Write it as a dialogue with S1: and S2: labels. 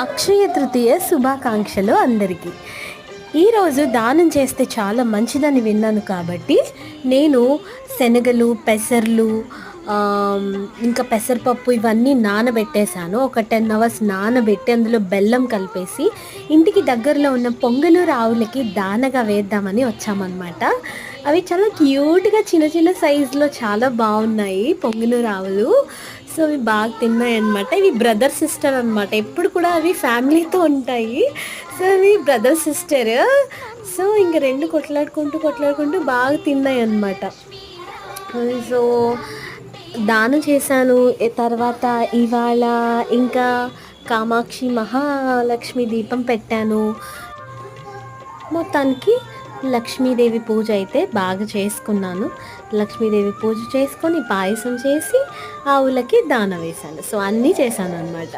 S1: అక్షయ తృతీయ శుభాకాంక్షలు అందరికీ. ఈరోజు దానం చేస్తే చాలా మంచిదని విన్నాను కాబట్టి నేను శనగలు, పెసర్లు, ఇంకా పెసరపప్పు ఇవన్నీ నానబెట్టేశాను. ఒక 10 అవర్స్ నానబెట్టి అందులో బెల్లం కలిపేసి ఇంటికి దగ్గరలో ఉన్న పొంగనూరు ఆవులకి దానగా వేద్దామని వచ్చామన్నమాట. అవి చాలా క్యూట్గా చిన్న చిన్న సైజులో చాలా బాగున్నాయి పొంగనూరు ఆవులు. సో అవి బాగా తిన్నాయి అనమాట. ఇవి బ్రదర్ సిస్టర్ అనమాట. ఎప్పుడు కూడా అవి ఫ్యామిలీతో ఉంటాయి. సో అవి బ్రదర్ సిస్టర్. సో ఇంక రెండు కొట్లాడుకుంటూ బాగా తిన్నాయి అనమాట. సో దానం చేశాను. తర్వాత ఇవాళ ఇంకా కామాక్షి మహాలక్ష్మి దీపం పెట్టాను. మొత్తానికి లక్ష్మీదేవి పూజ అయితే బాగా చేసుకున్నాను. లక్ష్మీదేవి పూజ చేసుకొని పాయసం చేసి ఆవులకి దాన వేశాను. సో అన్నీ చేశాను అనమాట.